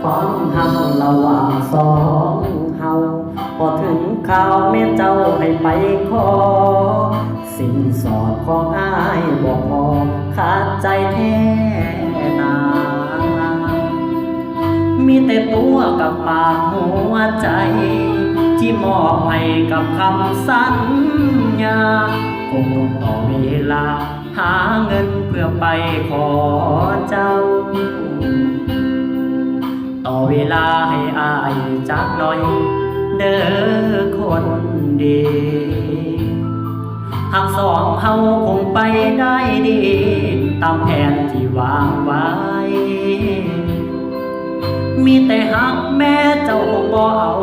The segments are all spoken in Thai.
ความหักระหว่างสองเฮาพอถึงข่าวแม่เจ้าให้ไปขอสินสอดของอ้ายบอกพอขาดใจแท้นามีแต่ตัวกับปากหัวใจที่มอบให้กับคำสัญญาคงต้องต่อเวลาหาเงินเพื่อไปขอเจ้าต่อเวลาให้อายจักหน่อยเด้อคนดีหากสองเฮาคงไปได้ดีตามแผนที่วางไว้มีแต่หักแม่เจ้าคงบ่เอา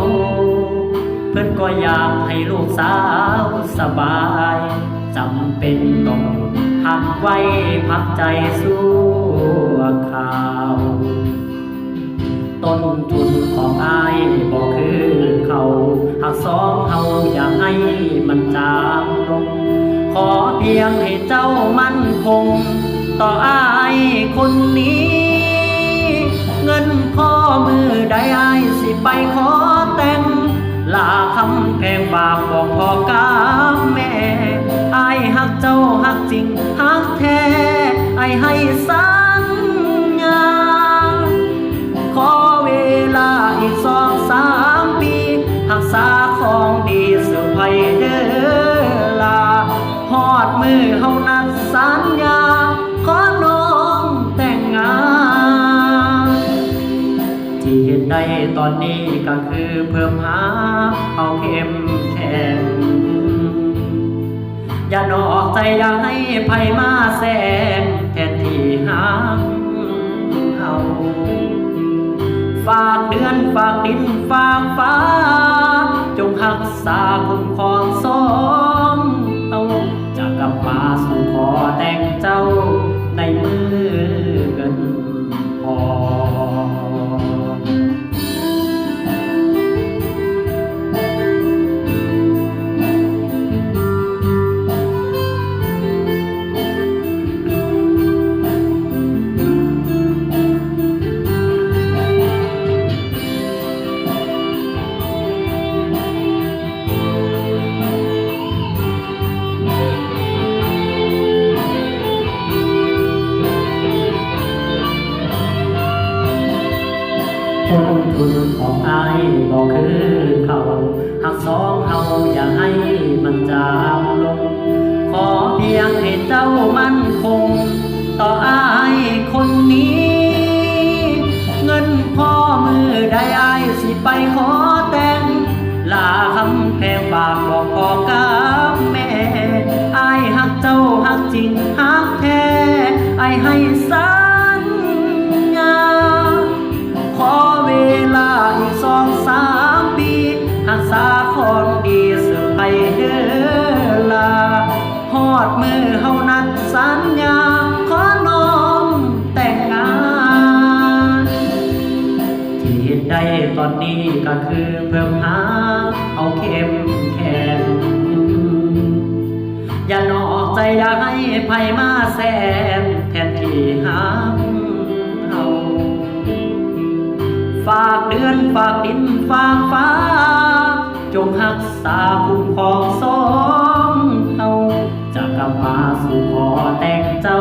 เพื่อนก็อยากให้ลูกสาวสบายจำเป็นต้องหยุดหักไว้พักใจสู้ข่าวต้นทุนของอายบอกคือเขาหากสองเฮาอยากให้มันจางลงขอเพียงให้เจ้ามั่นคงต่ออายคนนี้เงินพ่อมือได้อายสิไปขอแต่งลาคำแพงฝากบอกพ่อกับแม่อายหักเจ้าหักจริงหักแท้อายให้สัญญาขอเวลาอีก2-3 ปีหักษาของดีเสือไผ่เด้อลาฮอดมือเฮานัดสัญญาขอน้องแต่งงานที่เห็นได้ตอนนี้ก็คือเพิ่มหาเอาเข้มแข็งอย่านอกใจอย่าให้ไผมาแซงแทนที่หักเฮาฝากเดือนฝากดินฝากฟ้าจงรักษาคุ้มครองสองเอาจะกลับมาสู่ขอแต่งเจ้าในมือเงินพอต้นทุนของอายบอกคือเขาหากสองเฮาอย่าให้มันจางลงขอเพียงให้เจ้ามั่นคงต่ออายคนนี้เงินพ่อมือได้อายสิไปขอแต่งลาคำแพงฝากบอกพ่อกับแม่อายหักเจ้าหักจริงหักแท้อายให้สัญญาขอเวลาอีก2-3 ปีหักษาของดีเสือไผ่เด้อลาฮอดมือเฮานัดสัญญาขอน้องแต่งงานที่เห็นได้ตอนนี้ก็คือเพิ่มหาเอาเข้มแข็งอย่านอกใจอย่าให้ไผมาแซมแทนที่หักเฮาฝากเดือนฝากดินฝากฟ้าจงรักษาคุ้มครองสองเฮาจะกลับมาสู่ขอแต่งเจ้า